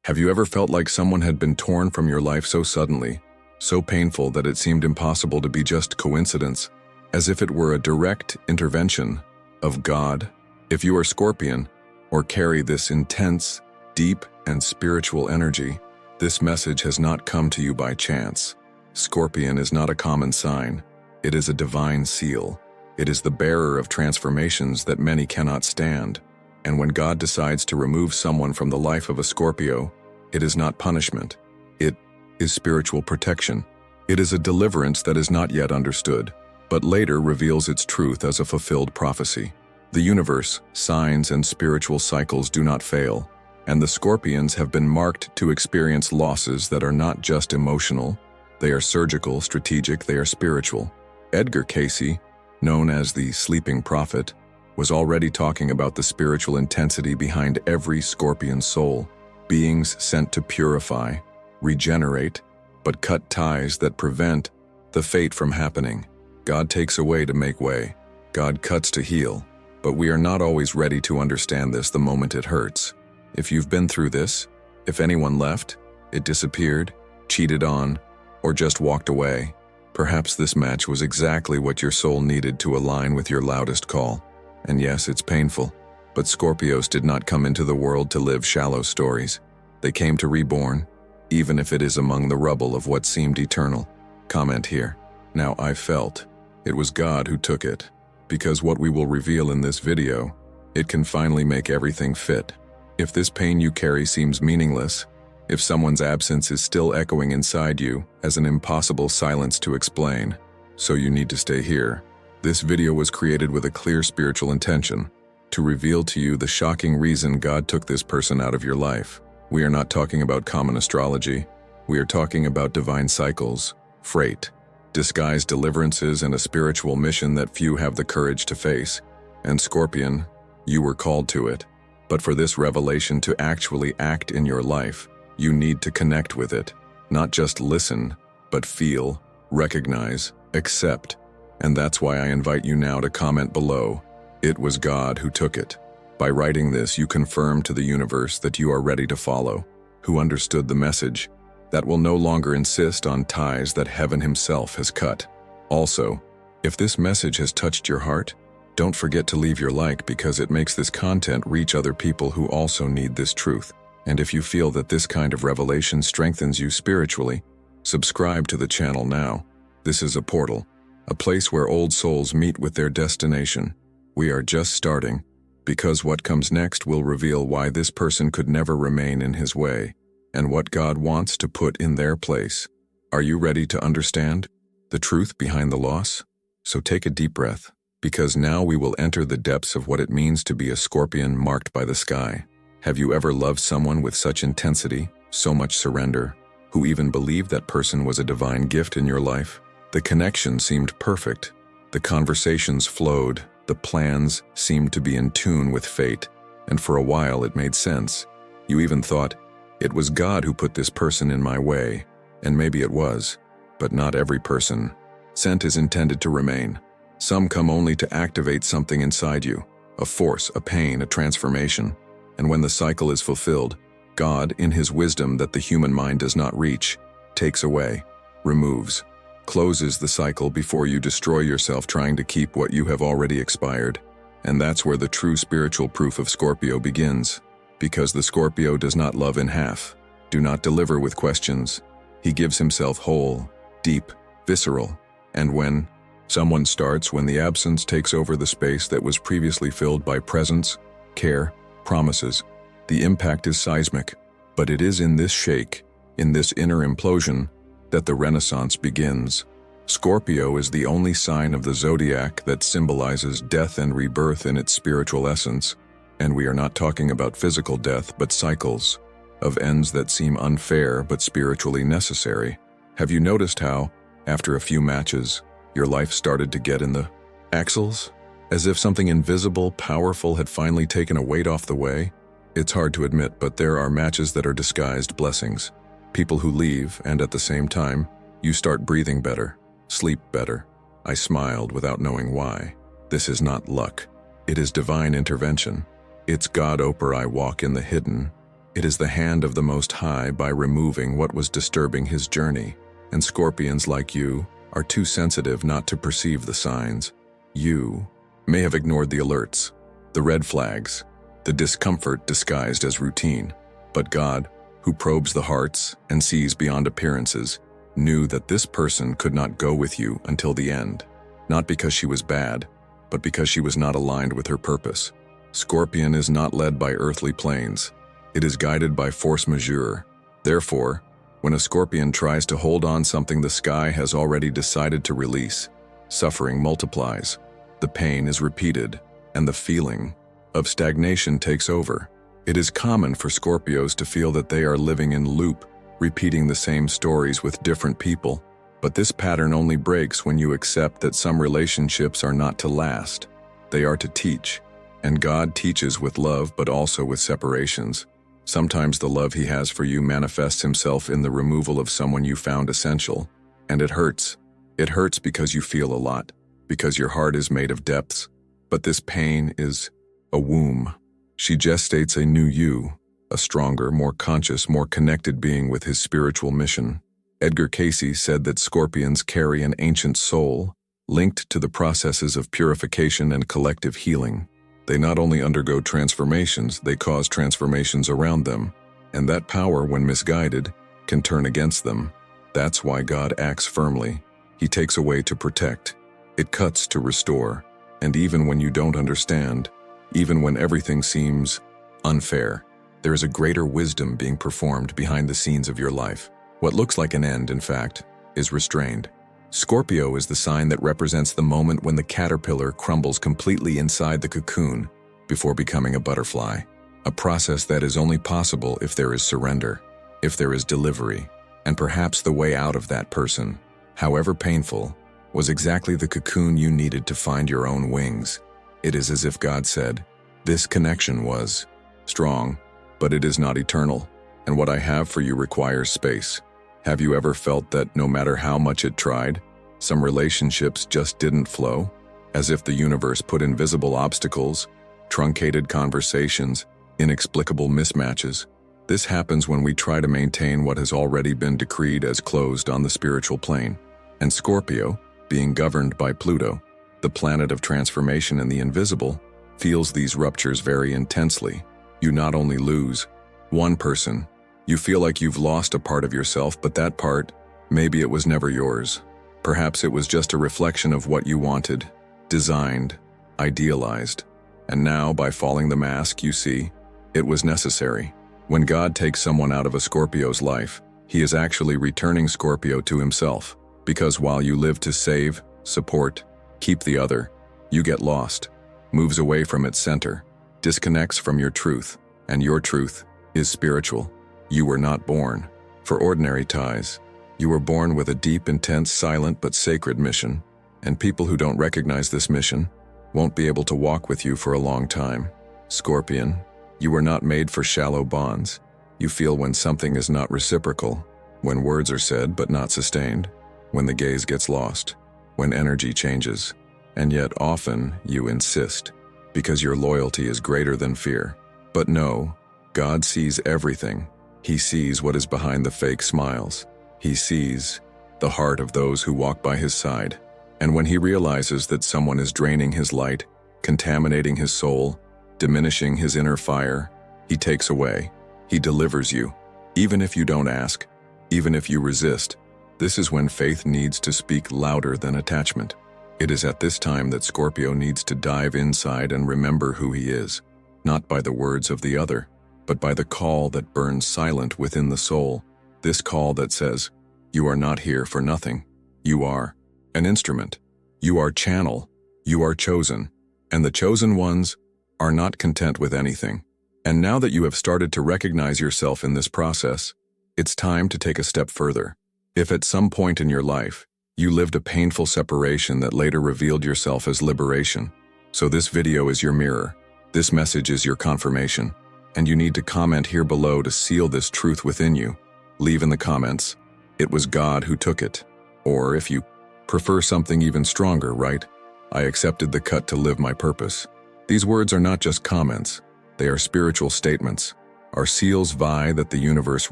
Have you ever felt like someone had been torn from your life so suddenly, so painful that it seemed impossible to be just coincidence, as if it were a direct intervention of God? If you are Scorpion, or carry this intense, deep, and spiritual energy, this message has not come to you by chance. Scorpion is not a common sign. It is a divine seal. It is the bearer of transformations that many cannot stand. And when God decides to remove someone from the life of a Scorpio, it is not punishment. It is spiritual protection. It is a deliverance that is not yet understood, but later reveals its truth as a fulfilled prophecy. The universe, signs, and spiritual cycles do not fail, and the Scorpions have been marked to experience losses that are not just emotional. They are surgical, strategic, they are spiritual. Edgar Cayce, known as the Sleeping Prophet, was already talking about the spiritual intensity behind every Scorpion soul, beings sent to purify, regenerate, but cut ties that prevent the fate from happening. God takes away to make way. God cuts to heal. But we are not always ready to understand this the moment it hurts. If you've been through this, if anyone left, it disappeared, cheated on, or just walked away, perhaps this match was exactly what your soul needed to align with your loudest call. And yes, it's painful, but Scorpios did not come into the world to live shallow stories. They came to reborn, even if it is among the rubble of what seemed eternal. Comment here. Now I felt it was God who took it, because what we will reveal in this video, it can finally make everything fit. If this pain you carry seems meaningless, if someone's absence is still echoing inside you as an impossible silence to explain, so you need to stay here. This video was created with a clear spiritual intention, to reveal to you the shocking reason God took this person out of your life. We are not talking about common astrology. We are talking about divine cycles, freight, disguised deliverances, and a spiritual mission that few have the courage to face. And Scorpion, you were called to it. But for this revelation to actually act in your life, you need to connect with it. Not just listen, but feel, recognize, accept. And that's why I invite you now to comment below. It was God who took it. By writing this, you confirm to the universe that you are ready to follow, who understood the message, that will no longer insist on ties that heaven himself has cut. Also, if this message has touched your heart, don't forget to leave your like because it makes this content reach other people who also need this truth. And if you feel that this kind of revelation strengthens you spiritually, subscribe to the channel now. This is a portal, a place where old souls meet with their destination. We are just starting, because what comes next will reveal why this person could never remain in his way, and what God wants to put in their place. Are you ready to understand the truth behind the loss? So take a deep breath, because now we will enter the depths of what it means to be a Scorpion marked by the sky. Have you ever loved someone with such intensity, so much surrender, who even believed that person was a divine gift in your life? The connection seemed perfect. The conversations flowed. The plans seemed to be in tune with fate. And for a while it made sense. You even thought, it was God who put this person in my way. And maybe it was. But not every person sent is intended to remain. Some come only to activate something inside you. A force, a pain, a transformation. And when the cycle is fulfilled, God, in his wisdom that the human mind does not reach, takes away, removes, closes the cycle before you destroy yourself trying to keep what you have already expired. And that's where the true spiritual proof of Scorpio begins. Because the Scorpio does not love in half, do not deliver with questions. He gives himself whole, deep, visceral. And when someone starts, when the absence takes over the space that was previously filled by presence, care, promises, the impact is seismic. But it is in this shake, in this inner implosion, that the Renaissance begins. Scorpio is the only sign of the zodiac that symbolizes death and rebirth in its spiritual essence. And we are not talking about physical death, but cycles of ends that seem unfair but spiritually necessary. Have you noticed how, after a few matches, your life started to get in the axles? As if something invisible, powerful had finally taken a weight off the way? It's hard to admit, but there are matches that are disguised blessings. People who leave, and at the same time, you start breathing better, sleep better. I smiled without knowing why. This is not luck. It is divine intervention. It's God. I walk in the hidden, It is the hand of the Most High by removing what was disturbing his journey. And Scorpions like you are too sensitive not to perceive the signs. You may have ignored the alerts, the red flags, the discomfort disguised as routine. But God, who probes the hearts and sees beyond appearances, knew that this person could not go with you until the end, not because she was bad, but because she was not aligned with her purpose. Scorpion is not led by earthly planes. It is guided by force majeure. Therefore, when a Scorpion tries to hold on something the sky has already decided to release, suffering multiplies, the pain is repeated, and the feeling of stagnation takes over. It is common for Scorpios to feel that they are living in loop, repeating the same stories with different people, but this pattern only breaks when you accept that some relationships are not to last. They are to teach, and God teaches with love but also with separations. Sometimes the love he has for you manifests himself in the removal of someone you found essential, and it hurts. It hurts because you feel a lot, because your heart is made of depths, but this pain is a womb. She gestates a new you, a stronger, more conscious, more connected being with his spiritual mission. Edgar Cayce said that Scorpions carry an ancient soul, linked to the processes of purification and collective healing. They not only undergo transformations, they cause transformations around them, and that power, when misguided, can turn against them. That's why God acts firmly. He takes away to protect. It cuts to restore. And even when you don't understand, even when everything seems unfair, there is a greater wisdom being performed behind the scenes of your life. What looks like an end, in fact, is restrained. Scorpio is the sign that represents the moment when the caterpillar crumbles completely inside the cocoon before becoming a butterfly, a process that is only possible if there is surrender, if there is delivery, and perhaps the way out of that person, however painful, was exactly the cocoon you needed to find your own wings. It is as if God said, "This connection was strong, but it is not eternal, and what I have for you requires space." Have you ever felt that no matter how much it tried, some relationships just didn't flow? As if the universe put invisible obstacles, truncated conversations, inexplicable mismatches. This happens when we try to maintain what has already been decreed as closed on the spiritual plane. And Scorpio, being governed by Pluto, the planet of transformation and the invisible, feels these ruptures very intensely. You not only lose one person, you feel like you've lost a part of yourself, but that part, maybe it was never yours. Perhaps it was just a reflection of what you wanted, designed, idealized. And now, by falling the mask, you see, it was necessary. When God takes someone out of a Scorpio's life, he is actually returning Scorpio to himself. Because while you live to save, support, keep the other, you get lost, moves away from its center, disconnects from your truth, and your truth is spiritual. You were not born for ordinary ties. You were born with a deep, intense, silent but sacred mission, and people who don't recognize this mission won't be able to walk with you for a long time. Scorpion, you were not made for shallow bonds. You feel when something is not reciprocal, when words are said but not sustained, when the gaze gets lost, when energy changes, and yet often you insist, because your loyalty is greater than fear. But no, God sees everything. He sees what is behind the fake smiles. He sees the heart of those who walk by his side. And when he realizes that someone is draining his light, contaminating his soul, diminishing his inner fire, he takes away. He delivers you. Even if you don't ask, even if you resist, this is when faith needs to speak louder than attachment. It is at this time that Scorpio needs to dive inside and remember who he is, not by the words of the other, but by the call that burns silent within the soul, this call that says, "You are not here for nothing. You are an instrument. You are channel. You are chosen." And the chosen ones are not content with anything. And now that you have started to recognize yourself in this process, it's time to take a step further. If at some point in your life, you lived a painful separation that later revealed yourself as liberation, so this video is your mirror. This message is your confirmation. And you need to comment here below to seal this truth within you. Leave in the comments, "It was God who took it." Or if you prefer something even stronger, write, "I accepted the cut to live my purpose." These words are not just comments, they are spiritual statements. are seals vie that the universe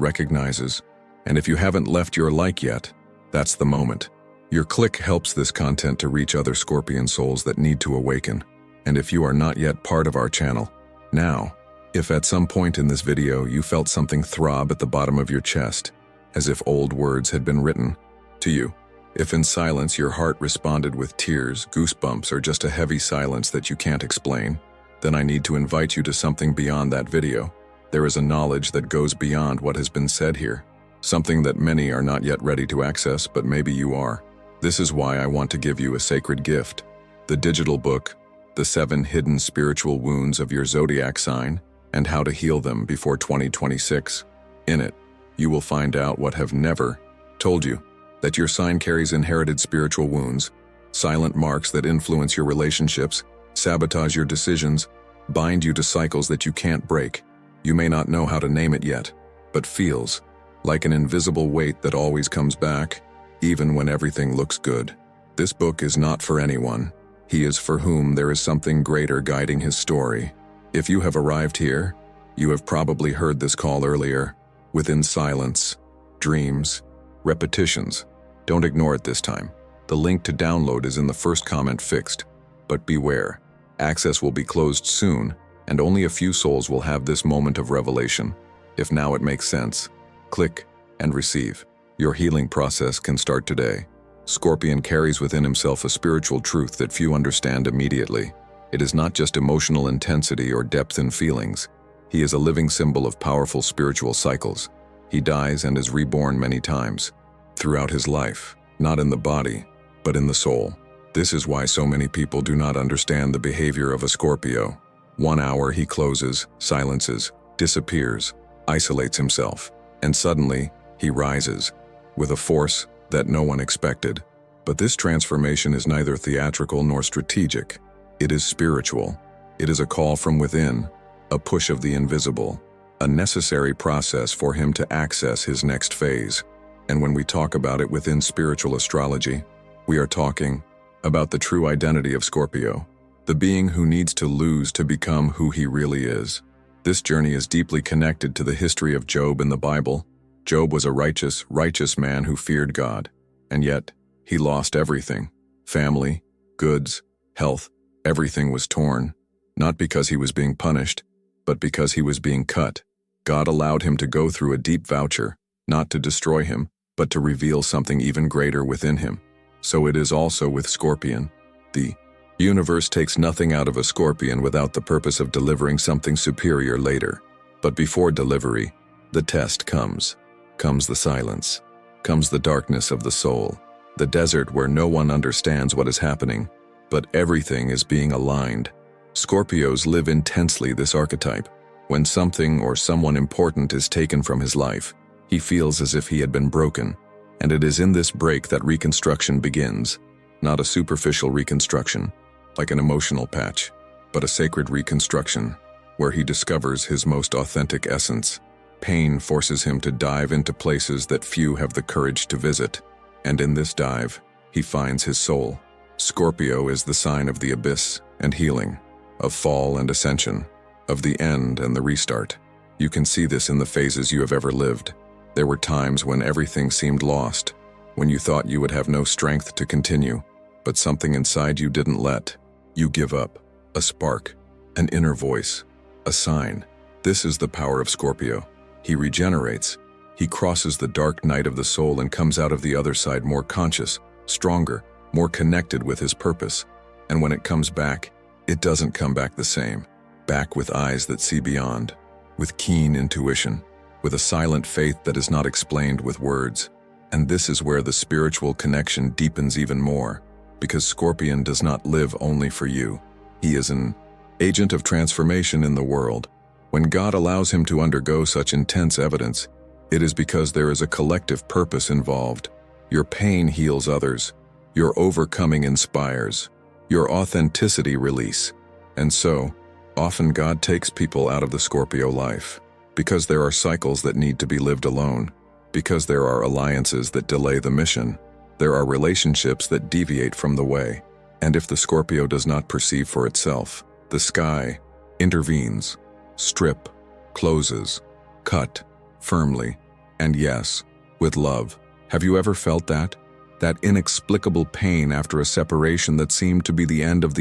recognizes, and if you haven't left your like yet, that's the moment. Your click helps this content to reach other Scorpion souls that need to awaken. And if you are not yet part of our channel, now, if at some point in this video you felt something throb at the bottom of your chest, as if old words had been written to you, if in silence your heart responded with tears, goosebumps, or just a heavy silence that you can't explain, then I need to invite you to something beyond that video. There is a knowledge that goes beyond what has been said here, something that many are not yet ready to access, but maybe you are. This is why I want to give you a sacred gift, the digital book, The 7 Hidden Spiritual Wounds of Your Zodiac Sign and How to Heal Them Before 2026. In it, you will find out what have never told you, that your sign carries inherited spiritual wounds, silent marks that influence your relationships, sabotage your decisions, bind you to cycles that you can't break. You may not know how to name it yet, but feels like an invisible weight that always comes back, even when everything looks good. This book is not for anyone. He is for whom there is something greater guiding his story. If you have arrived here, you have probably heard this call earlier, within silence, dreams, repetitions. Don't ignore it this time. The link to download is in the first comment fixed. But beware, access will be closed soon, and only a few souls will have this moment of revelation. If now it makes sense, click and receive. Your healing process can start today. Scorpion carries within himself a spiritual truth that few understand immediately. It is not just emotional intensity or depth in feelings. He is a living symbol of powerful spiritual cycles. He dies and is reborn many times throughout his life, not in the body, but in the soul. This is why so many people do not understand the behavior of a Scorpio. 1 hour he closes, silences, disappears, isolates himself, and suddenly he rises with a force that no one expected. But this transformation is neither theatrical nor strategic. It is spiritual. It is a call from within, a push of the invisible, a necessary process for him to access his next phase. And when we talk about it within spiritual astrology, we are talking about the true identity of Scorpio, the being who needs to lose to become who he really is. This journey is deeply connected to the history of Job in the Bible. Job was a righteous man who feared God, and yet he lost everything. Family, goods, health, everything was torn, not because he was being punished, but because he was being cut. God allowed him to go through a deep voucher, not to destroy him, but to reveal something even greater within him. So it is also with Scorpion. The universe takes nothing out of a Scorpion without the purpose of delivering something superior later. But before delivery, the test comes. Comes the silence. Comes the darkness of the soul. The desert where no one understands what is happening, but everything is being aligned. Scorpios live intensely this archetype. When something or someone important is taken from his life, he feels as if he had been broken. And it is in this break that reconstruction begins. Not a superficial reconstruction, like an emotional patch, but a sacred reconstruction, where he discovers his most authentic essence. Pain forces him to dive into places that few have the courage to visit, and in this dive, he finds his soul. Scorpio is the sign of the abyss and healing, of fall and ascension, of the end and the restart. You can see this in the phases you have ever lived. There were times when everything seemed lost, when you thought you would have no strength to continue, but something inside you didn't let you give up. A spark, an inner voice, a sign. This is the power of Scorpio. He regenerates. He crosses the dark night of the soul and comes out of the other side more conscious, stronger, more connected with his purpose. And when it comes back, it doesn't come back the same. Back with eyes that see beyond, with keen intuition, with a silent faith that is not explained with words. And this is where the spiritual connection deepens even more, because Scorpion does not live only for you. He is an agent of transformation in the world. When God allows him to undergo such intense evidence, it is because there is a collective purpose involved. Your pain heals others. Your overcoming inspires. Your authenticity release. And so, often God takes people out of the Scorpio life, because there are cycles that need to be lived alone, because there are alliances that delay the mission, there are relationships that deviate from the way. And if the Scorpio does not perceive for itself, the sky intervenes, strip, closes, cut, firmly, and yes, with love. Have you ever felt that? That inexplicable pain after a separation that seemed to be the end of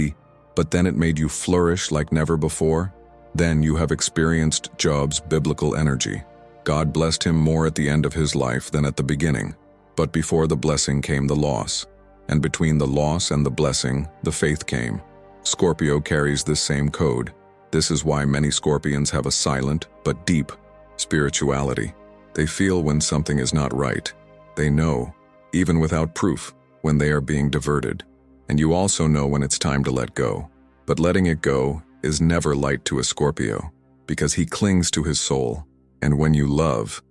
but then it made you flourish like never before? Then you have experienced Job's biblical energy. God blessed him more at the end of his life than at the beginning. But before the blessing came the loss. And between the loss and the blessing, the faith came. Scorpio carries this same code. This is why many Scorpions have a silent but deep spirituality. They feel when something is not right. They know, even without proof, when they are being diverted. And you also know when it's time to let go. But letting it go is never light to a Scorpio, because he clings to his soul. And when you love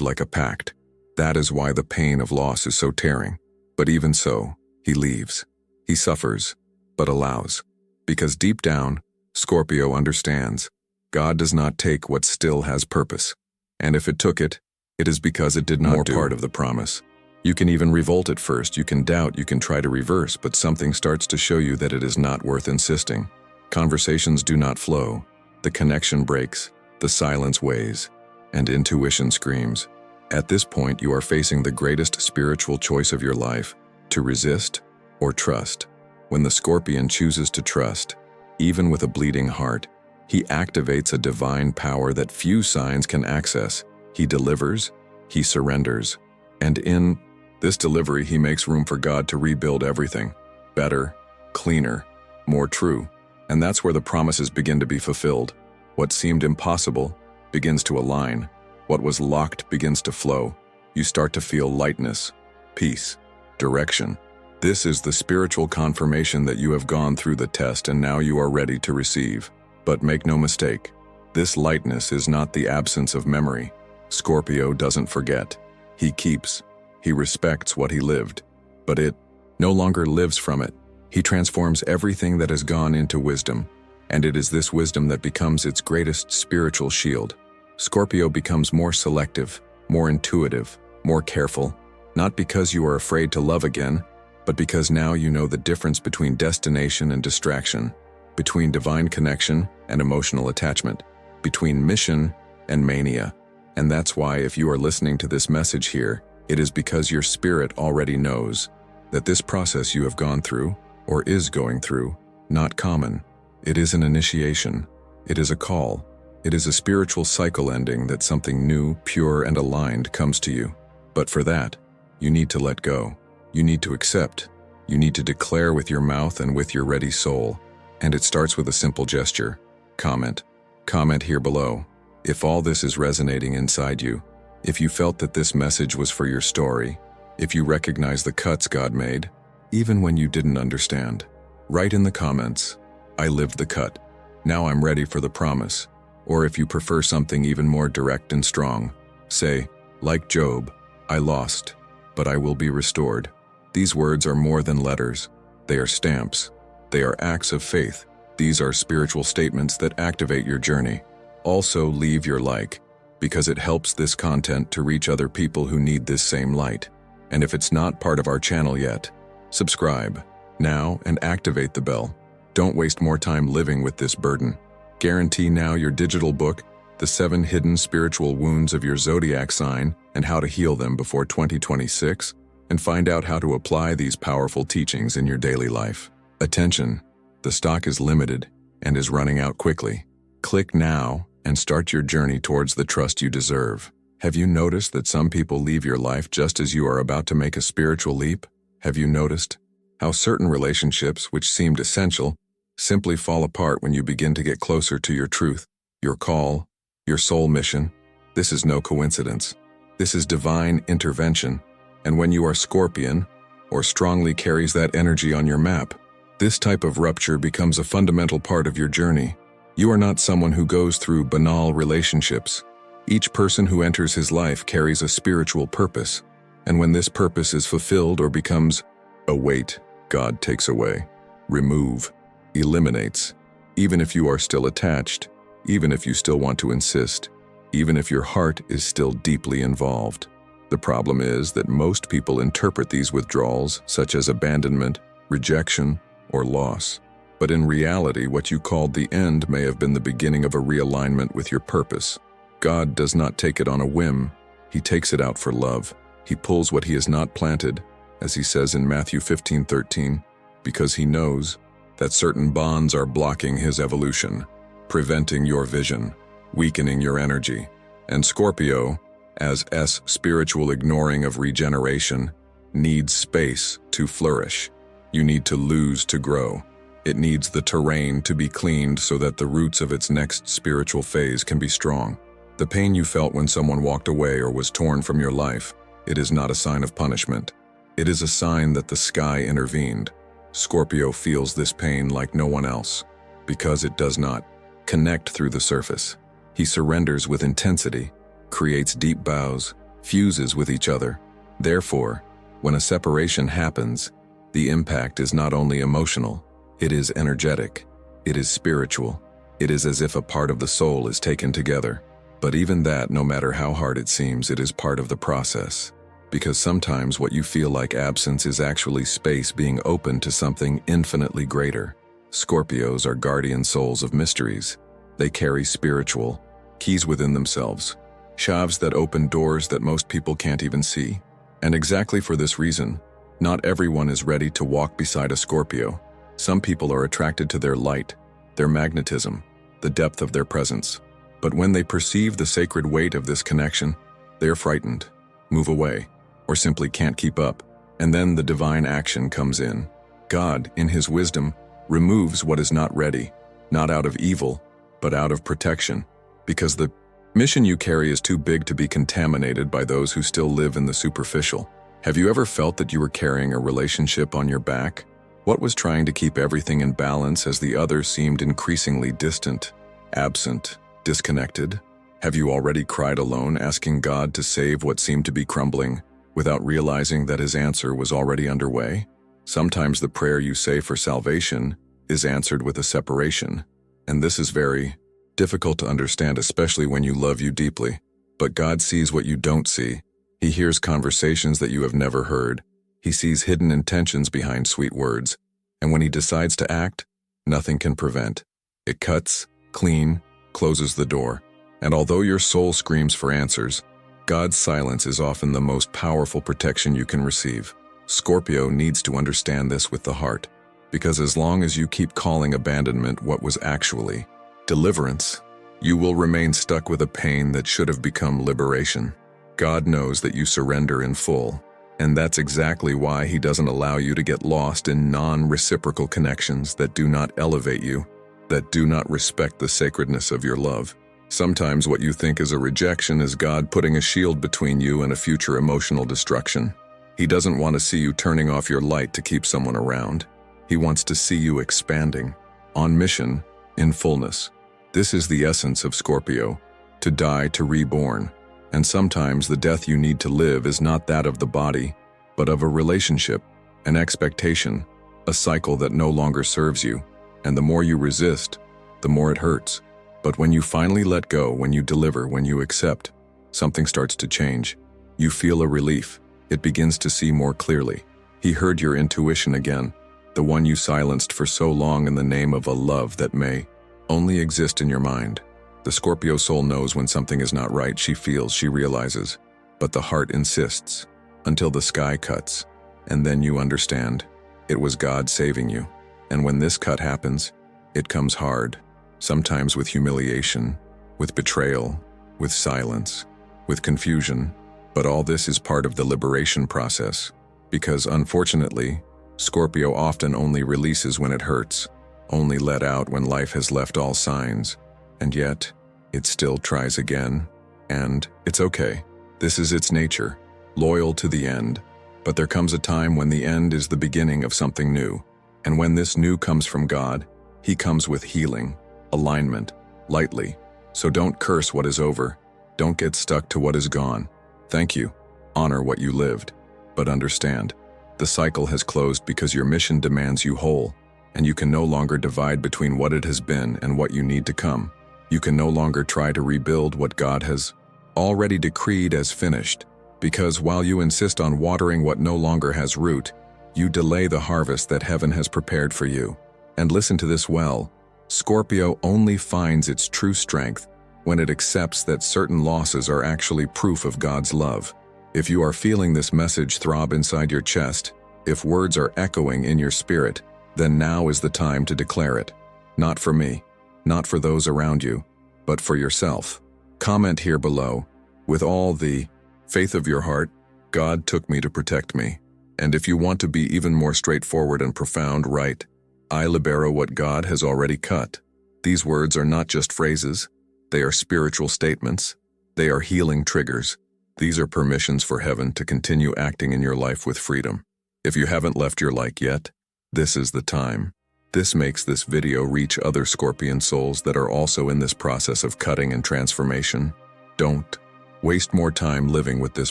like a pact. That is why the pain of loss is so tearing. But even so, he leaves. He suffers, but allows. Because deep down, Scorpio understands. God does not take what still has purpose. And if it took it, it is because it did not do part of the promise. You can even revolt at first, you can doubt, you can try to reverse, but something starts to show you that it is not worth insisting. Conversations do not flow. The connection breaks, the silence weighs, and intuition screams. At this point, you are facing the greatest spiritual choice of your life, to resist or trust. When the Scorpion chooses to trust, even with a bleeding heart, he activates a divine power that few signs can access. He delivers, he surrenders, and in this delivery he makes room for God to rebuild everything. Better, cleaner, more true. And that's where the promises begin to be fulfilled. What seemed impossible begins to align. What was locked begins to flow. You start to feel lightness, peace, direction. This is the spiritual confirmation that you have gone through the test and now you are ready to receive. But make no mistake, this lightness is not the absence of memory. Scorpio doesn't forget. He keeps. He respects what he lived. But it no longer lives from it. He transforms everything that has gone into wisdom. And it is this wisdom that becomes its greatest spiritual shield. Scorpio becomes more selective, more intuitive, more careful. Not because you are afraid to love again, but because now you know the difference between destination and distraction, between divine connection and emotional attachment, between mission and mania. And that's why if you are listening to this message here, it is because your spirit already knows that this process you have gone through, or is going through, not common. It is an initiation. It is a call. It is a spiritual cycle ending that something new, pure, and aligned comes to you. But for that, you need to let go. You need to accept. You need to declare with your mouth and with your ready soul. And it starts with a simple gesture. Comment. Comment here below. If all this is resonating inside you, if you felt that this message was for your story, if you recognize the cuts God made, even when you didn't understand, write in the comments, I lived the cut. Now I'm ready for the promise. Or if you prefer something even more direct and strong, say, like Job, I lost, but I will be restored. These words are more than letters. They are stamps. They are acts of faith. These are spiritual statements that activate your journey. Also, leave your like, because it helps this content to reach other people who need this same light. And if it's not part of our channel yet, subscribe now and activate the bell. Don't waste more time living with this burden. Guarantee now your digital book, The 7 Hidden Spiritual Wounds of Your Zodiac Sign and How to Heal Them Before 2026, and find out how to apply these powerful teachings in your daily life. Attention, the stock is limited and is running out quickly. Click now and start your journey towards the trust you deserve. Have you noticed that some people leave your life just as you are about to make a spiritual leap? Have you noticed how certain relationships, which seemed essential, simply fall apart when you begin to get closer to your truth, your call, your soul mission? This is no coincidence. This is divine intervention. And when you are Scorpion, or strongly carries that energy on your map, this type of rupture becomes a fundamental part of your journey. You are not someone who goes through banal relationships. Each person who enters his life carries a spiritual purpose. And when this purpose is fulfilled or becomes a weight, God takes away, remove, eliminates. Even if you are still attached, even if you still want to insist, even if your heart is still deeply involved. The problem is that most people interpret these withdrawals such as abandonment, rejection, or loss. But in reality, what you called the end may have been the beginning of a realignment with your purpose. God does not take it on a whim. He takes it out for love. He pulls what he has not planted, as he says in Matthew 15:13, because he knows that certain bonds are blocking his evolution, preventing your vision, weakening your energy. And Scorpio, as spiritual ignoring of regeneration, needs space to flourish. You need to lose to grow. It needs the terrain to be cleaned so that the roots of its next spiritual phase can be strong. The pain you felt when someone walked away or was torn from your life, it is not a sign of punishment. It is a sign that the sky intervened. Scorpio feels this pain like no one else, because it does not connect through the surface. He surrenders with intensity, creates deep bows, fuses with each other. Therefore, when a separation happens, the impact is not only emotional, it is energetic, it is spiritual. It is as if a part of the soul is taken together. But even that, no matter how hard it seems, it is part of the process. Because sometimes what you feel like absence is actually space being opened to something infinitely greater. Scorpios are guardian souls of mysteries. They carry spiritual keys within themselves, shavs that open doors that most people can't even see. And exactly for this reason, not everyone is ready to walk beside a Scorpio. Some people are attracted to their light, their magnetism, the depth of their presence. But when they perceive the sacred weight of this connection, they are frightened, move away, or simply can't keep up. And then the divine action comes in. God, in his wisdom, removes what is not ready, not out of evil, but out of protection, because the mission you carry is too big to be contaminated by those who still live in the superficial. Have you ever felt that you were carrying a relationship on your back? What was trying to keep everything in balance as the other seemed increasingly distant, absent, disconnected? Have you already cried alone, asking God to save what seemed to be crumbling, without realizing that his answer was already underway? Sometimes the prayer you say for salvation is answered with a separation, and this is very difficult to understand, especially when you love you deeply. But God sees what you don't see. He hears conversations that you have never heard. He sees hidden intentions behind sweet words, and when he decides to act, nothing can prevent. It cuts, clean, closes the door. And although your soul screams for answers, God's silence is often the most powerful protection you can receive. Scorpio needs to understand this with the heart, because as long as you keep calling abandonment what was actually deliverance, you will remain stuck with a pain that should have become liberation. God knows that you surrender in full, and that's exactly why he doesn't allow you to get lost in non-reciprocal connections that do not elevate you, that do not respect the sacredness of your love. Sometimes what you think is a rejection is God putting a shield between you and a future emotional destruction. He doesn't want to see you turning off your light to keep someone around. He wants to see you expanding, on mission, in fullness. This is the essence of Scorpio, to die to reborn. And sometimes the death you need to live is not that of the body, but of a relationship, an expectation, a cycle that no longer serves you. And the more you resist, the more it hurts. But when you finally let go, when you deliver, when you accept, something starts to change. You feel a relief. It begins to see more clearly. He heard your intuition again, the one you silenced for so long in the name of a love that may only exist in your mind. The Scorpio soul knows when something is not right. She feels, she realizes, but the heart insists until the sky cuts, and then you understand. It was God saving you. And when this cut happens, it comes hard, sometimes with humiliation, with betrayal, with silence, with confusion. But all this is part of the liberation process, because unfortunately, Scorpio often only releases when it hurts, only let out when life has left all signs, and yet, it still tries again, and it's okay. This is its nature, loyal to the end. But there comes a time when the end is the beginning of something new, and when this new comes from God, he comes with healing, alignment, lightly. So don't curse what is over, don't get stuck to what is gone. Thank you, honor what you lived, but understand, the cycle has closed because your mission demands you whole, and you can no longer divide between what it has been and what you need to come. You can no longer try to rebuild what God has already decreed as finished, because while you insist on watering what no longer has root, you delay the harvest that heaven has prepared for you. And listen to this well, Scorpio only finds its true strength when it accepts that certain losses are actually proof of God's love. If you are feeling this message throb inside your chest, if words are echoing in your spirit, then now is the time to declare it. Not for me, not for those around you, but for yourself. Comment here below, with all the faith of your heart, God took me to protect me. And if you want to be even more straightforward and profound, write, I libero what God has already cut. These words are not just phrases, they are spiritual statements. They are healing triggers. These are permissions for heaven to continue acting in your life with freedom. If you haven't left your like yet, this is the time. This makes this video reach other Scorpion souls that are also in this process of cutting and transformation. Don't waste more time living with this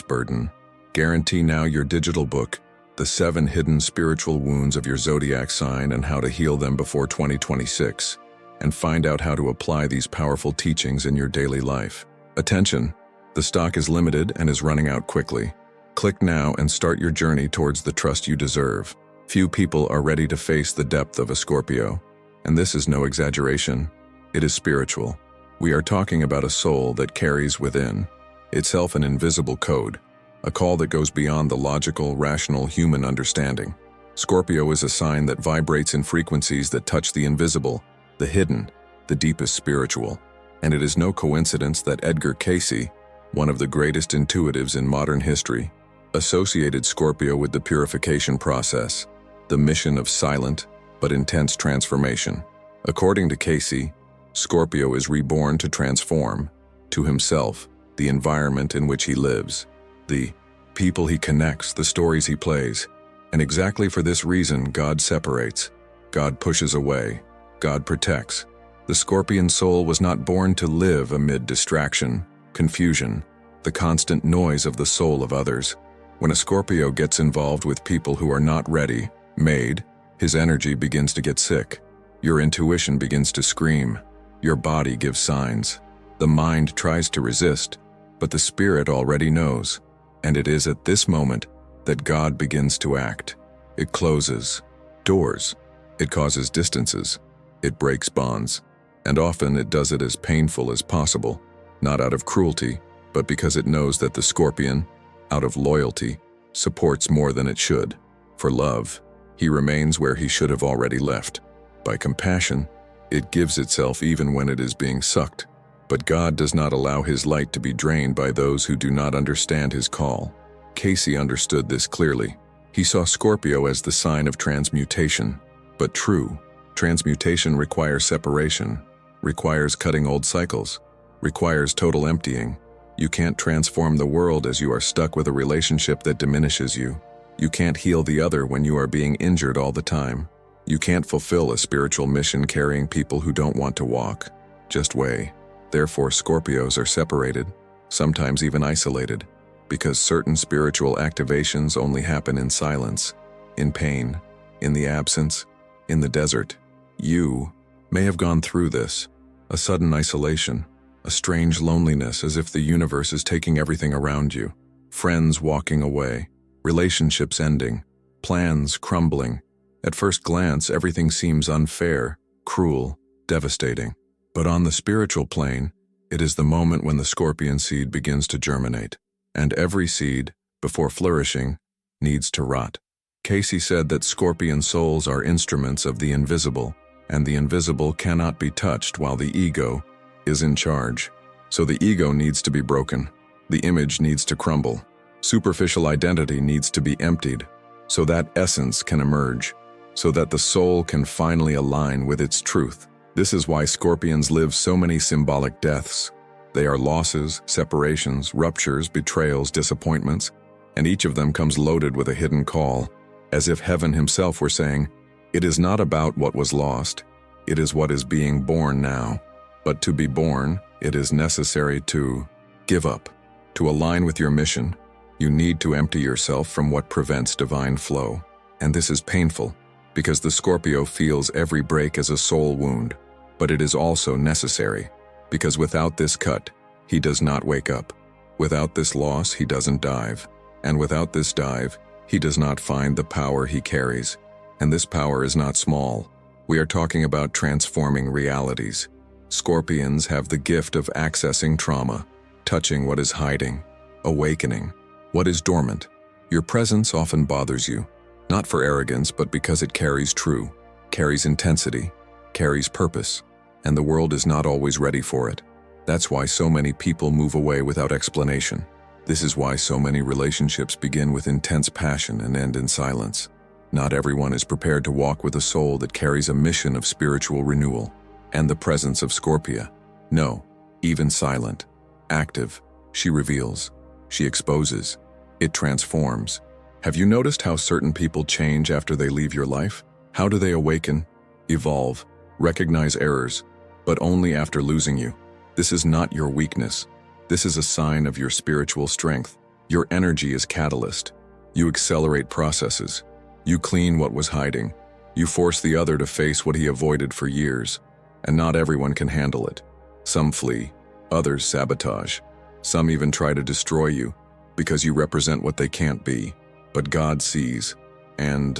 burden. Guarantee now your digital book, The 7 Hidden Spiritual Wounds of Your Zodiac Sign and How to Heal Them Before 2026, and find out how to apply these powerful teachings in your daily life. Attention, the stock is limited and is running out quickly. Click now and start your journey towards the trust you deserve. Few people are ready to face the depth of a Scorpio, and this is no exaggeration. It is spiritual. We are talking about a soul that carries within itself an invisible code, a call that goes beyond the logical, rational human understanding. Scorpio is a sign that vibrates in frequencies that touch the invisible, the hidden, the deepest spiritual. And it is no coincidence that Edgar Cayce, one of the greatest intuitives in modern history, associated Scorpio with the purification process, the mission of silent but intense transformation. According to Cayce, Scorpio is reborn to transform, to himself, the environment in which he lives, the people he connects, the stories he plays. And exactly for this reason, God separates, God pushes away, God protects. The Scorpion soul was not born to live amid distraction, confusion, the constant noise of the soul of others. When a Scorpio gets involved with people who are not ready, made, his energy begins to get sick. Your intuition begins to scream. Your body gives signs. The mind tries to resist, but the spirit already knows. And it is at this moment that God begins to act. It closes doors. It causes distances. It breaks bonds. And often it does it as painful as possible, not out of cruelty, but because it knows that the Scorpion, out of loyalty, supports more than it should. For love, he remains where he should have already left. By compassion, it gives itself even when it is being sucked. But God does not allow his light to be drained by those who do not understand his call. Cayce understood this clearly. He saw Scorpio as the sign of transmutation. But true transmutation requires separation, requires cutting old cycles, requires total emptying. You can't transform the world as you are stuck with a relationship that diminishes you. You can't heal the other when you are being injured all the time. You can't fulfill a spiritual mission carrying people who don't want to walk. Just weigh. Therefore, Scorpios are separated, sometimes even isolated, because certain spiritual activations only happen in silence, in pain, in the absence, in the desert. You may have gone through this, a sudden isolation, a strange loneliness as if the universe is taking everything around you, friends walking away, relationships ending, plans crumbling. At first glance, everything seems unfair, cruel, devastating. But on the spiritual plane, it is the moment when the Scorpion seed begins to germinate. And every seed, before flourishing, needs to rot. Cayce said that Scorpion souls are instruments of the invisible, and the invisible cannot be touched while the ego is in charge. So the ego needs to be broken. The image needs to crumble. Superficial identity needs to be emptied, so that essence can emerge, so that the soul can finally align with its truth. This is why Scorpions live so many symbolic deaths. They are losses, separations, ruptures, betrayals, disappointments, and each of them comes loaded with a hidden call, as if heaven himself were saying, "It is not about what was lost, it is what is being born now." But to be born, it is necessary to give up. To align with your mission, you need to empty yourself from what prevents divine flow. And this is painful, because the Scorpio feels every break as a soul wound. But it is also necessary, because without this cut, he does not wake up. Without this loss, he doesn't dive. And without this dive, he does not find the power he carries. And this power is not small. We are talking about transforming realities. Scorpions have the gift of accessing trauma, touching what is hiding, awakening what is dormant. Your presence often bothers you, not for arrogance, but because it carries true, carries intensity, carries purpose, and the world is not always ready for it. That's why so many people move away without explanation. This is why so many relationships begin with intense passion and end in silence. Not everyone is prepared to walk with a soul that carries a mission of spiritual renewal and the presence of Scorpio. No, even silent, active, she reveals, she exposes, it transforms. Have you noticed how certain people change after they leave your life? How do they awaken, evolve, recognize errors, but only after losing you? This is not your weakness. This is a sign of your spiritual strength. Your energy is catalyst. You accelerate processes. You clean what was hiding. You force the other to face what he avoided for years. And not everyone can handle it. Some flee, others sabotage. Some even try to destroy you because you represent what they can't be. But God sees, and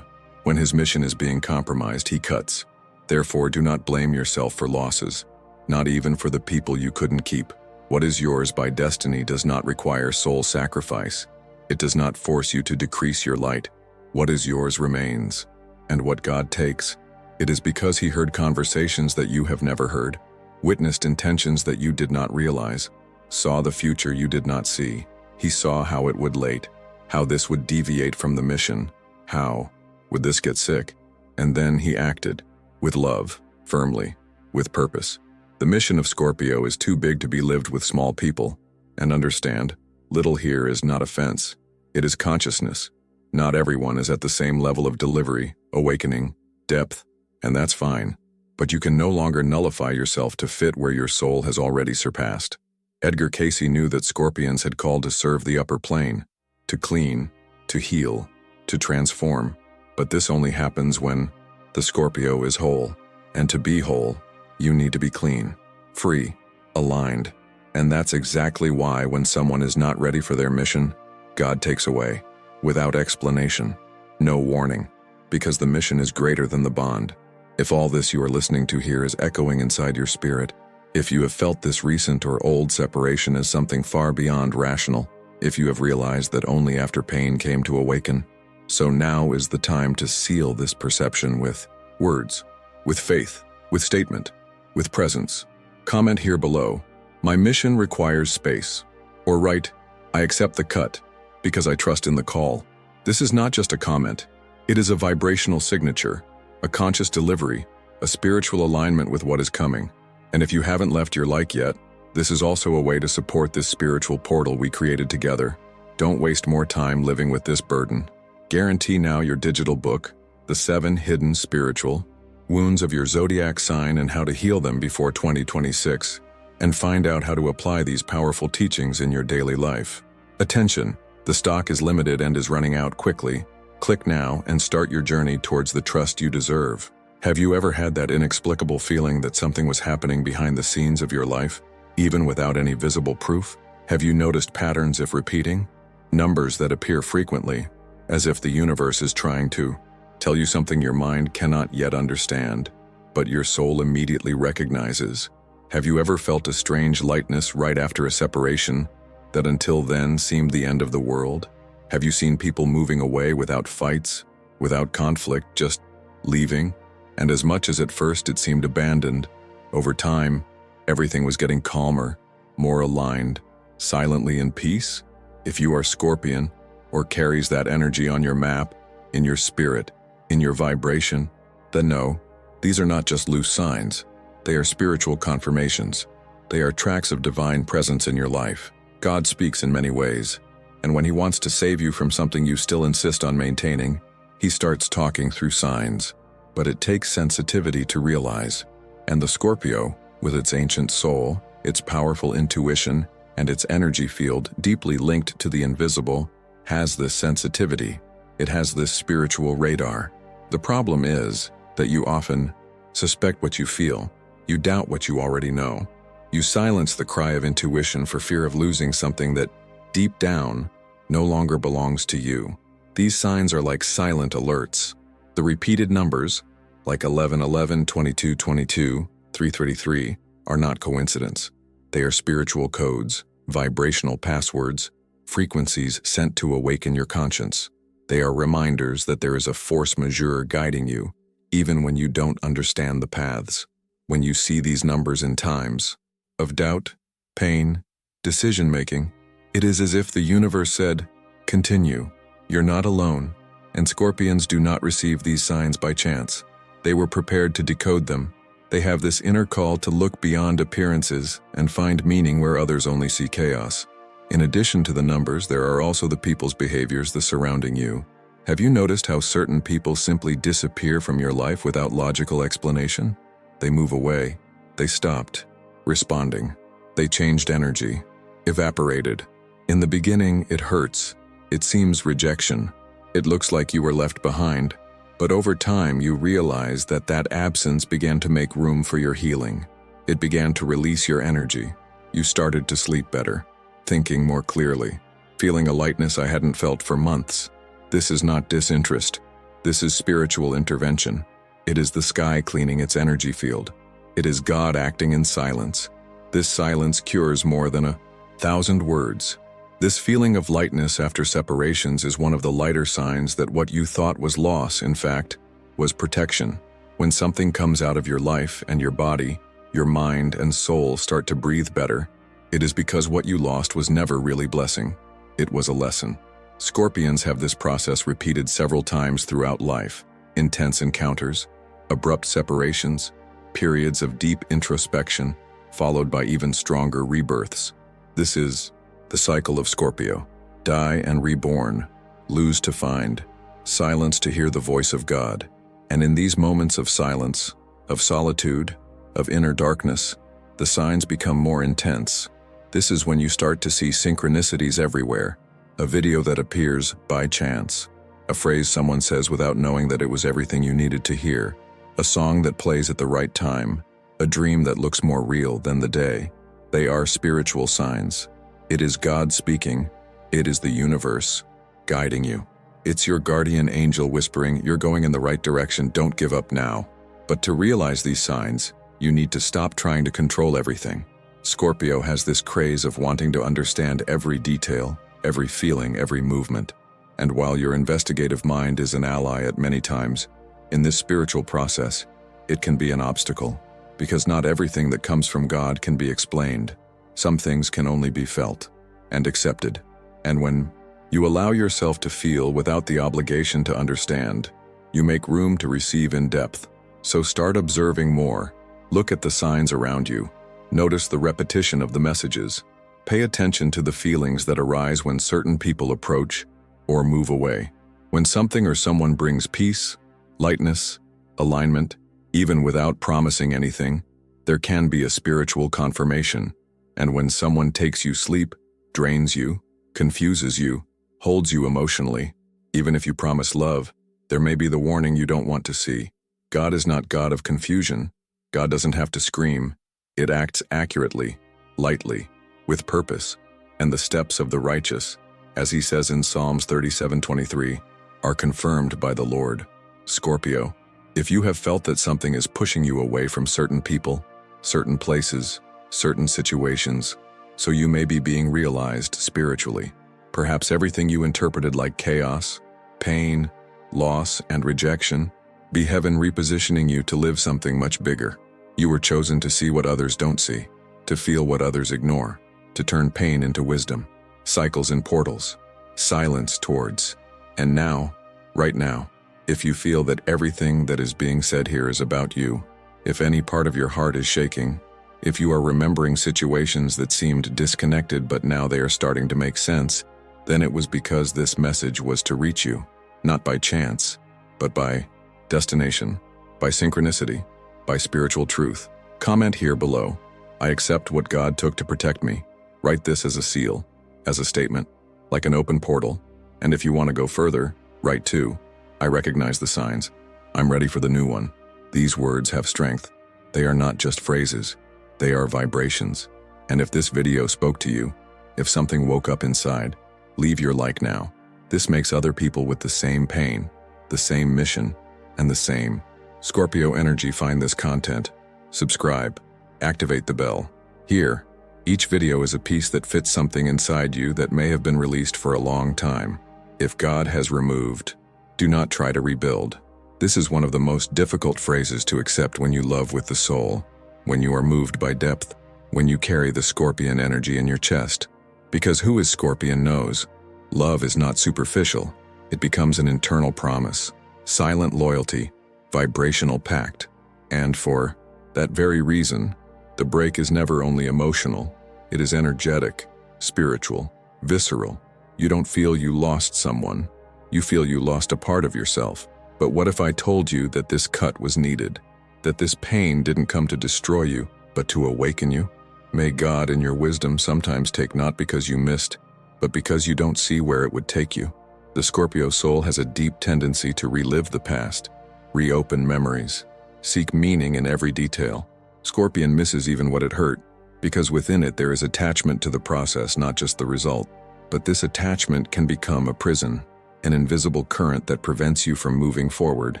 when his mission is being compromised, he cuts. Therefore, do not blame yourself for losses, not even for the people you couldn't keep. What is yours by destiny does not require soul sacrifice. It does not force you to decrease your light. What is yours remains, and what God takes, it is because he heard conversations that you have never heard, witnessed intentions that you did not realize, saw the future you did not see. He saw how it would late, how this would deviate from the mission, how would this get sick, and then he acted, with love, firmly, with purpose. The mission of Scorpio is too big to be lived with small people, and understand, little here is not offense, it is consciousness. Not everyone is at the same level of delivery, awakening, depth, and that's fine, but you can no longer nullify yourself to fit where your soul has already surpassed. Edgar Cayce knew that Scorpions had called to serve the upper plane, to clean, to heal, to transform, but this only happens when the Scorpio is whole, and to be whole, you need to be clean, free, aligned, and that's exactly why when someone is not ready for their mission, God takes away, without explanation, no warning, because the mission is greater than the bond. If all this you are listening to here is echoing inside your spirit, if you have felt this recent or old separation as something far beyond rational, if you have realized that only after pain came to awaken, so now is the time to seal this perception with words, with faith, with statement, with presence. Comment here below, my mission requires space. Or write, I accept the cut, because I trust in the call. This is not just a comment. It is a vibrational signature, a conscious delivery, a spiritual alignment with what is coming. And if you haven't left your like yet, this is also a way to support this spiritual portal we created together. Don't waste more time living with this burden. Guarantee now your digital book, The 7 Hidden Spiritual Wounds of Your Zodiac Sign and How to Heal Them Before 2026, and find out how to apply these powerful teachings in your daily life. Attention, the stock is limited and is running out quickly. Click now and start your journey towards the trust you deserve. Have you ever had that inexplicable feeling that something was happening behind the scenes of your life, even without any visible proof? Have you noticed patterns if repeating? Numbers that appear frequently, as if the universe is trying to tell you something your mind cannot yet understand, but your soul immediately recognizes. Have you ever felt a strange lightness right after a separation that until then seemed the end of the world? Have you seen people moving away without fights, without conflict, just leaving? And as much as at first it seemed abandoned, over time, everything was getting calmer, more aligned, silently in peace? If you are Scorpion, or carries that energy on your map, in your spirit, in your vibration, then know, these are not just loose signs. They are spiritual confirmations. They are tracks of divine presence in your life. God speaks in many ways, and when he wants to save you from something you still insist on maintaining, he starts talking through signs. But it takes sensitivity to realize, and the Scorpio, with its ancient soul, its powerful intuition, and its energy field deeply linked to the invisible, has this sensitivity. It has this spiritual radar. The problem is that you often suspect what you feel. You doubt what you already know. You silence the cry of intuition for fear of losing something that, deep down, no longer belongs to you. These signs are like silent alerts. The repeated numbers, like 1111, 2222, 333, are not coincidence. They are spiritual codes, vibrational passwords, frequencies sent to awaken your conscience. They are reminders that there is a force majeure guiding you, even when you don't understand the paths. When you see these numbers in times of doubt, pain, decision-making, it is as if the universe said, "Continue, you're not alone." And Scorpions do not receive these signs by chance. They were prepared to decode them. They have this inner call to look beyond appearances and find meaning where others only see chaos. In addition to the numbers, there are also the people's behaviors that surrounding you. Have you noticed how certain people simply disappear from your life without logical explanation? They move away. They stopped responding. They changed energy, evaporated. In the beginning, it hurts. It seems rejection. It looks like you were left behind. But over time, you realize that absence began to make room for your healing. It began to release your energy. You started to sleep better, thinking more clearly, feeling a lightness I hadn't felt for months. This is not disinterest. This is spiritual intervention. It is the sky cleaning its energy field. It is God acting in silence. This silence cures more than 1,000 words. This feeling of lightness after separations is one of the lighter signs that what you thought was loss, in fact, was protection. When something comes out of your life and your body, your mind and soul start to breathe better, it is because what you lost was never really blessing. It was a lesson. Scorpions have this process repeated several times throughout life. Intense encounters, abrupt separations, periods of deep introspection, followed by even stronger rebirths. This is the cycle of Scorpio. Die and reborn, lose to find, silence to hear the voice of God. And in these moments of silence, of solitude, of inner darkness, the signs become more intense. This is when you start to see synchronicities everywhere. A video that appears by chance. A phrase someone says without knowing that it was everything you needed to hear. A song that plays at the right time. A dream that looks more real than the day. They are spiritual signs. It is God speaking. It is the universe guiding you. It's your guardian angel whispering, "You're going in the right direction, don't give up now." But to realize these signs, you need to stop trying to control everything. Scorpio has this craze of wanting to understand every detail, every feeling, every movement. And while your investigative mind is an ally at many times, in this spiritual process, it can be an obstacle. Because not everything that comes from God can be explained. Some things can only be felt and accepted. And when you allow yourself to feel without the obligation to understand, you make room to receive in depth. So start observing more. Look at the signs around you. Notice the repetition of the messages. Pay attention to the feelings that arise when certain people approach or move away. When something or someone brings peace, lightness, alignment, even without promising anything, there can be a spiritual confirmation. And when someone takes you sleep, drains you, confuses you, holds you emotionally, even if you promise love, there may be the warning you don't want to see. God is not God of confusion. God doesn't have to scream. It acts accurately, lightly, with purpose. And the steps of the righteous, as he says in Psalms 37:23, are confirmed by the Lord. Scorpio, if you have felt that something is pushing you away from certain people, certain places, certain situations, so you may be being realized spiritually. Perhaps everything you interpreted like chaos, pain, loss, and rejection, be heaven repositioning you to live something much bigger. You were chosen to see what others don't see, to feel what others ignore, to turn pain into wisdom, cycles and portals, silence towards. And now, right now, if you feel that everything that is being said here is about you, if any part of your heart is shaking, if you are remembering situations that seemed disconnected but now they are starting to make sense, then it was because this message was to reach you, not by chance, but by destination, by synchronicity, by spiritual truth. Comment here below. I accept what God took to protect me. Write this as a seal, as a statement, like an open portal. And if you want to go further, write 2. I recognize the signs. I'm ready for the new one. These words have strength. They are not just phrases. They are vibrations. And if this video spoke to you, if something woke up inside, leave your like now. This makes other people with the same pain, the same mission, and the same Scorpio energy find this content. Subscribe Activate the bell. Here, each video is a piece that fits something inside you that may have been released for a long time. If God has removed, do not try to rebuild. This is one of the most difficult phrases to accept when you love with the soul, when you are moved by depth, when you carry the Scorpion energy in your chest. Because who is Scorpion knows, love is not superficial. It becomes an internal promise, silent loyalty, vibrational pact. And for that very reason, the break is never only emotional, it is energetic, spiritual, visceral. You don't feel you lost someone, you feel you lost a part of yourself. But what if I told you that this cut was needed, that this pain didn't come to destroy you, but to awaken you? May God in your wisdom sometimes take not because you missed, but because you don't see where it would take you. The Scorpio soul has a deep tendency to relive the past, reopen memories, seek meaning in every detail. Scorpion misses even what it hurt, because within it there is attachment to the process, not just the result. But this attachment can become a prison, an invisible current that prevents you from moving forward.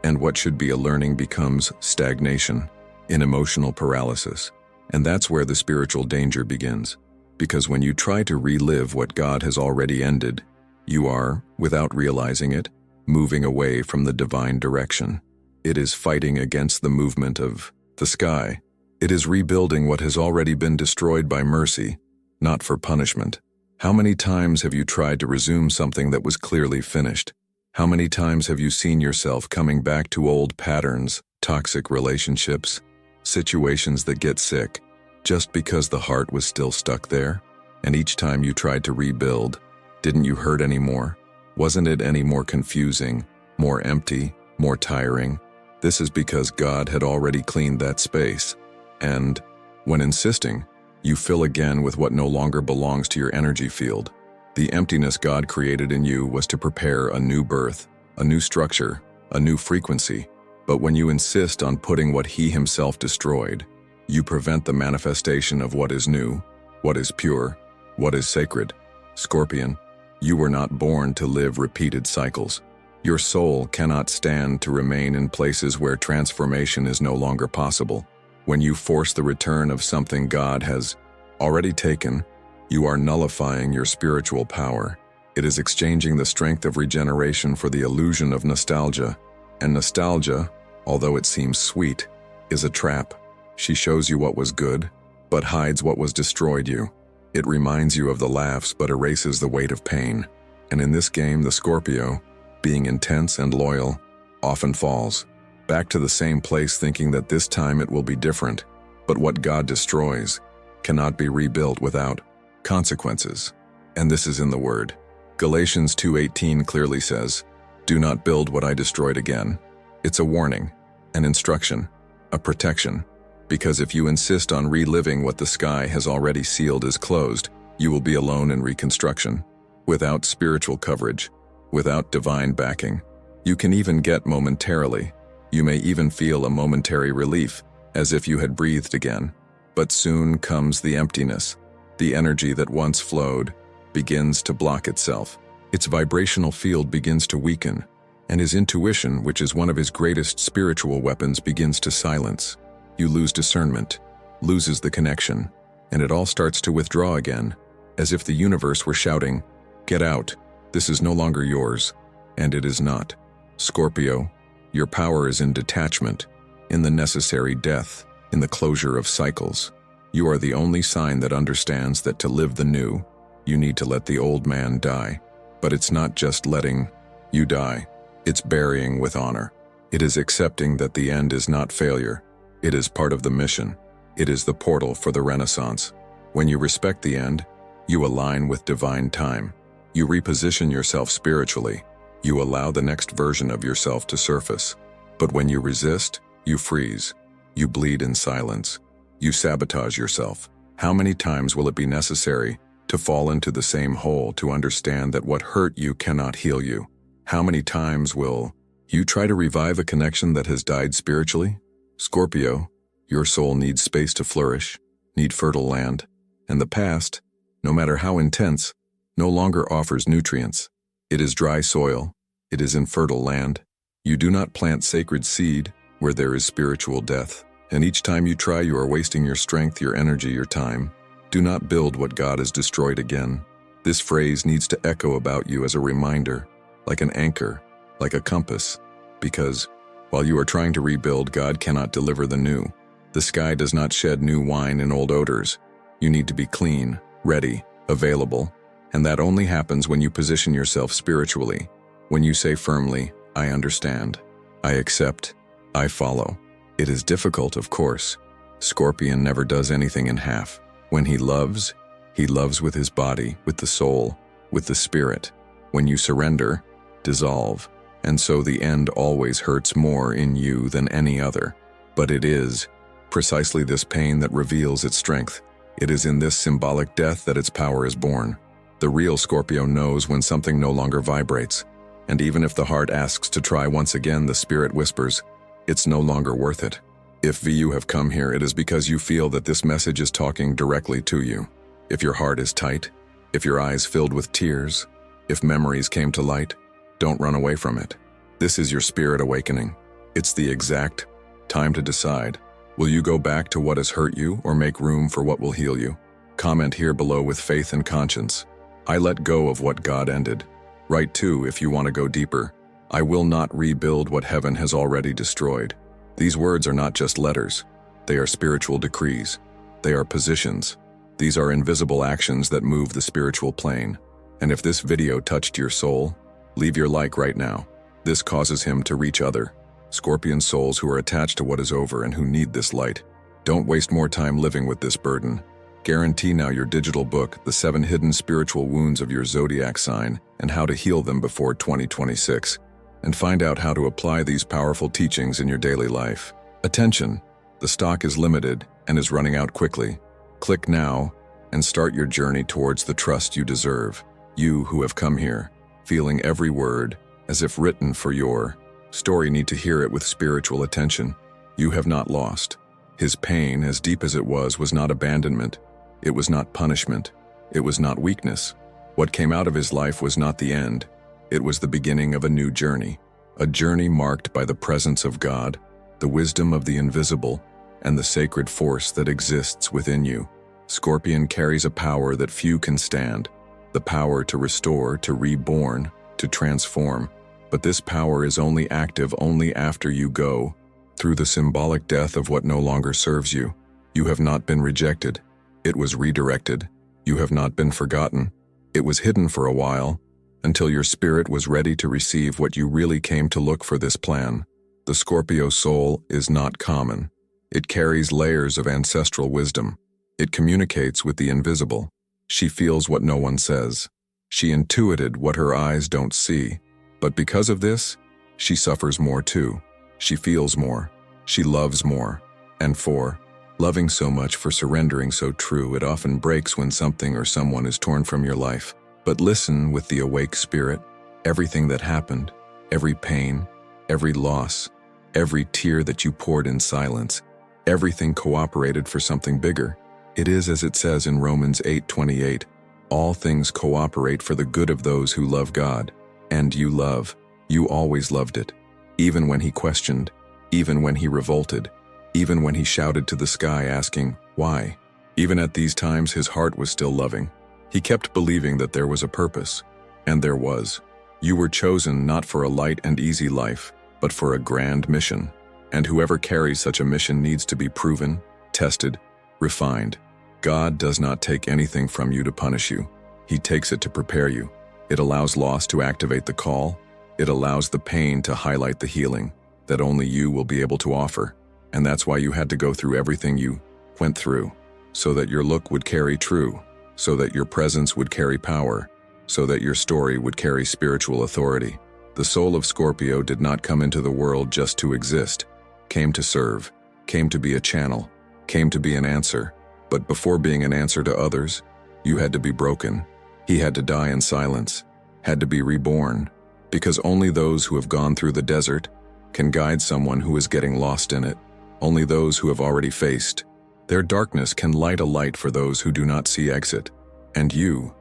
And what should be a learning becomes stagnation, an emotional paralysis. And that's where the spiritual danger begins. Because when you try to relive what God has already ended, you are, without realizing it, moving away from the divine direction. It is fighting against the movement of the sky. It is rebuilding what has already been destroyed by mercy, not for punishment. How many times have you tried to resume something that was clearly finished? How many times have you seen yourself coming back to old patterns, toxic relationships, situations that get sick, just because the heart was still stuck there? And each time you tried to rebuild, didn't you hurt anymore? Wasn't it any more confusing, more empty, more tiring? This is because God had already cleaned that space. And, when insisting, you fill again with what no longer belongs to your energy field. The emptiness God created in you was to prepare a new birth, a new structure, a new frequency. But when you insist on putting what He Himself destroyed, you prevent the manifestation of what is new, what is pure, what is sacred. Scorpion, you were not born to live repeated cycles. Your soul cannot stand to remain in places where transformation is no longer possible. When you force the return of something God has already taken, you are nullifying your spiritual power. It is exchanging the strength of regeneration for the illusion of nostalgia. And nostalgia, although it seems sweet, is a trap. She shows you what was good, but hides what was destroyed you. It reminds you of the laughs but erases the weight of pain. And in this game, the Scorpio, being intense and loyal, often falls back to the same place thinking that this time it will be different. But what God destroys cannot be rebuilt without consequences. And this is in the Word. Galatians 2:18 clearly says, "Do not build what I destroyed again." It's a warning, an instruction, a protection. Because if you insist on reliving what the sky has already sealed as closed, you will be alone in reconstruction, without spiritual coverage, without divine backing. You can even get momentarily. You may even feel a momentary relief, as if you had breathed again. But soon comes the emptiness. The energy that once flowed begins to block itself. Its vibrational field begins to weaken, and his intuition, which is one of his greatest spiritual weapons, begins to silence. You lose discernment, loses the connection, and it all starts to withdraw again, as if the universe were shouting, "Get out. This is no longer yours." And it is not. Scorpio, your power is in detachment, in the necessary death, in the closure of cycles. You are the only sign that understands that to live the new, you need to let the old man die. But it's not just letting you die. It's burying with honor. It is accepting that the end is not failure. It is part of the mission. It is the portal for the Renaissance. When you respect the end, you align with divine time. You reposition yourself spiritually. You allow the next version of yourself to surface. But when you resist, you freeze. You bleed in silence. You sabotage yourself. How many times will it be necessary to fall into the same hole to understand that what hurt you cannot heal you? How many times will you try to revive a connection that has died spiritually? Scorpio, your soul needs space to flourish, need fertile land, and the past, no matter how intense, no longer offers nutrients. It is dry soil. It is infertile land. You do not plant sacred seed where there is spiritual death. And each time you try, you are wasting your strength, your energy, your time. Do not build what God has destroyed again. This phrase needs to echo about you as a reminder, like an anchor, like a compass. Because while you are trying to rebuild, God cannot deliver the new. The sky does not shed new wine in old odors. You need to be clean, ready, available. And that only happens when you position yourself spiritually. When you say firmly, I understand, I accept, I follow. It is difficult, of course. Scorpion never does anything in half. When he loves with his body, with the soul, with the spirit. When you surrender, dissolve. And so the end always hurts more in you than any other. But it is precisely this pain that reveals its strength. It is in this symbolic death that its power is born. The real Scorpio knows when something no longer vibrates. And even if the heart asks to try once again, the spirit whispers, it's no longer worth it. If you have come here, it is because you feel that this message is talking directly to you. If your heart is tight, if your eyes filled with tears, if memories came to light, don't run away from it. This is your spirit awakening. It's the exact time to decide. Will you go back to what has hurt you or make room for what will heal you? Comment here below with faith and conscience. I let go of what God ended. Write too if you want to go deeper. I will not rebuild what heaven has already destroyed. These words are not just letters. They are spiritual decrees. They are positions. These are invisible actions that move the spiritual plane. And if this video touched your soul, leave your like right now. This causes him to reach other Scorpion souls who are attached to what is over and who need this light. Don't waste more time living with this burden. Guarantee now your digital book, The 7 Hidden Spiritual Wounds of Your Zodiac Sign and How to Heal Them Before 2026. And find out how to apply these powerful teachings in your daily life. Attention! The stock is limited and is running out quickly. Click now and start your journey towards the trust you deserve. You who have come here, feeling every word as if written for your story, need to hear it with spiritual attention. You have not lost. His pain, as deep as it was not abandonment. It was not punishment. It was not weakness. What came out of his life was not the end. It was the beginning of a new journey. A journey marked by the presence of God, the wisdom of the invisible, and the sacred force that exists within you. Scorpion carries a power that few can stand. The power to restore, to reborn, to transform. But this power is only active only after you go through the symbolic death of what no longer serves you. You have not been rejected. It was redirected. You have not been forgotten. It was hidden for a while, until your spirit was ready to receive what you really came to look for. This plan. The Scorpio soul is not common. It carries layers of ancestral wisdom. It communicates with the invisible. She feels what no one says. She intuited what her eyes don't see. But because of this, she suffers more too. She feels more. She loves more. And for loving so much, for surrendering so true, it often breaks when something or someone is torn from your life. But listen with the awake spirit. Everything that happened, every pain, every loss, every tear that you poured in silence, everything cooperated for something bigger. It is as it says in Romans 8:28, all things cooperate for the good of those who love God. And you always loved it. Even when he questioned, even when he revolted, even when he shouted to the sky asking, why? Even at these times his heart was still loving. He kept believing that there was a purpose. And there was. You were chosen not for a light and easy life, but for a grand mission. And whoever carries such a mission needs to be proven, tested, refined. God does not take anything from you to punish you. He takes it to prepare you. It allows loss to activate the call. It allows the pain to highlight the healing that only you will be able to offer. And that's why you had to go through everything you went through, so that your look would carry true, so that your presence would carry power, so that your story would carry spiritual authority. The soul of Scorpio did not come into the world just to exist, came to serve, came to be a channel, came to be an answer. But before being an answer to others, you had to be broken. He had to die in silence, had to be reborn, because only those who have gone through the desert can guide someone who is getting lost in it. Only those who have already faced their darkness can light a light for those who do not see exit. And you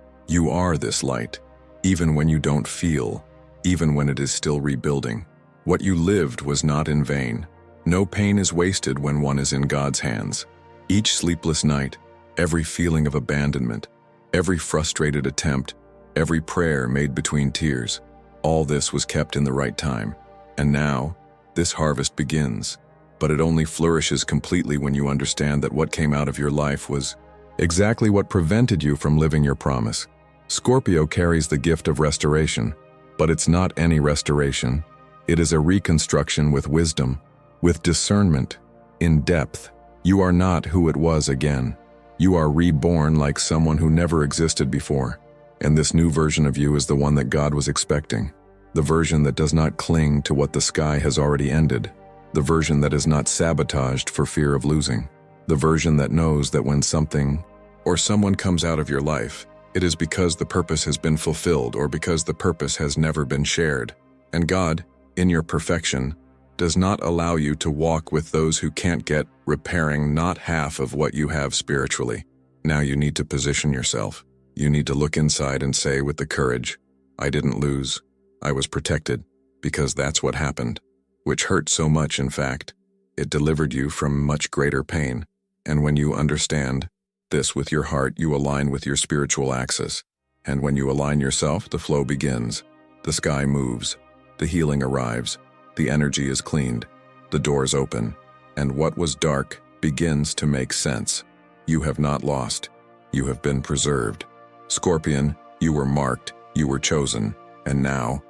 are this light, even when you don't feel, even when it is still rebuilding. What you lived was not in vain. No pain is wasted when one is in God's hands. Each sleepless night, every feeling of abandonment, every frustrated attempt, every prayer made between tears, all this was kept in the right time. And now, this harvest begins. But it only flourishes completely when you understand that what came out of your life was exactly what prevented you from living your promise. Scorpio carries the gift of restoration, but it's not any restoration. It is a reconstruction with wisdom, with discernment, in depth. You are not who it was again. You are reborn like someone who never existed before. And this new version of you is the one that God was expecting. The version that does not cling to what the sky has already ended. The version that is not sabotaged for fear of losing. The version that knows that when something or someone comes out of your life, it is because the purpose has been fulfilled or because the purpose has never been shared. And God, in your perfection, does not allow you to walk with those who can't get repairing not half of what you have spiritually. Now you need to position yourself. You need to look inside and say with the courage, I didn't lose. I was protected, because that's what happened. Which hurt so much, in fact. It delivered you from much greater pain. And when you understand this with your heart, you align with your spiritual axis. And when you align yourself, the flow begins. The sky moves. The healing arrives. The energy is cleaned. The doors open. And what was dark begins to make sense. You have not lost. You have been preserved. Scorpion, you were marked. You were chosen. And now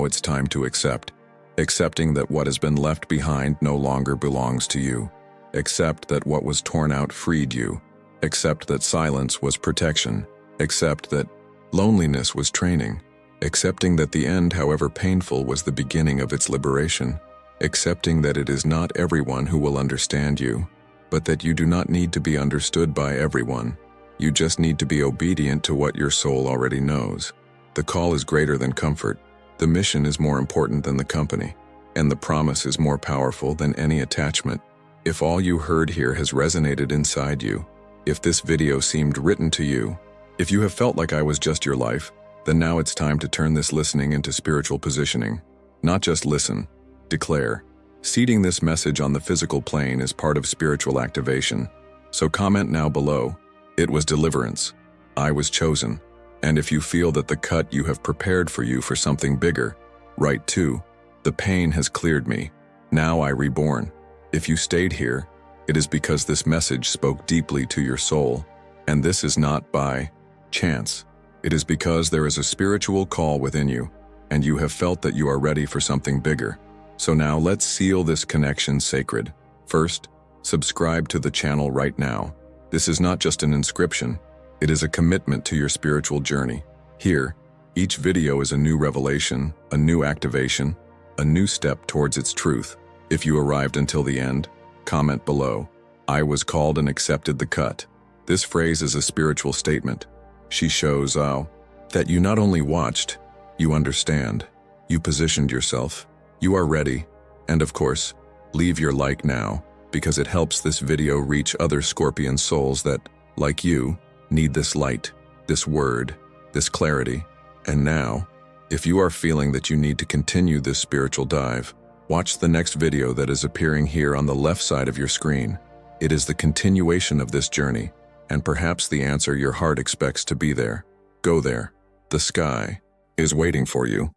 it's time to accept. Accepting that what has been left behind no longer belongs to you. Accept that what was torn out freed you. Accept that silence was protection. Accept that loneliness was training. Accepting that the end, however painful, was the beginning of its liberation. Accepting that it is not everyone who will understand you, but that you do not need to be understood by everyone. You just need to be obedient to what your soul already knows. The call is greater than comfort. The mission is more important than the company, and the promise is more powerful than any attachment. If all you heard here has resonated inside you, if this video seemed written to you, if you have felt like I was just your life, then now it's time to turn this listening into spiritual positioning. Not just listen, declare. Seeding this message on the physical plane is part of spiritual activation. So comment now below, it was deliverance. I was chosen. And if you feel that the cut you have prepared for you for something bigger, write 2. The pain has cleared me. Now I reborn. If you stayed here, it is because this message spoke deeply to your soul. And this is not by chance. It is because there is a spiritual call within you, and you have felt that you are ready for something bigger. So now let's seal this connection sacred. First, subscribe to the channel right now. This is not just an inscription. It is a commitment to your spiritual journey. Here, each video is a new revelation, a new activation, a new step towards its truth. If you arrived until the end, comment below, I was called and accepted the cut. This phrase is a spiritual statement. She shows that you not only watched, you understand, you positioned yourself, you are ready, and of course, leave your like now, because it helps this video reach other Scorpion souls that, like you, need this light, this word, this clarity. And now, if you are feeling that you need to continue this spiritual dive, watch the next video that is appearing here on the left side of your screen. It is the continuation of this journey, and perhaps the answer your heart expects to be there. Go there. The sky is waiting for you.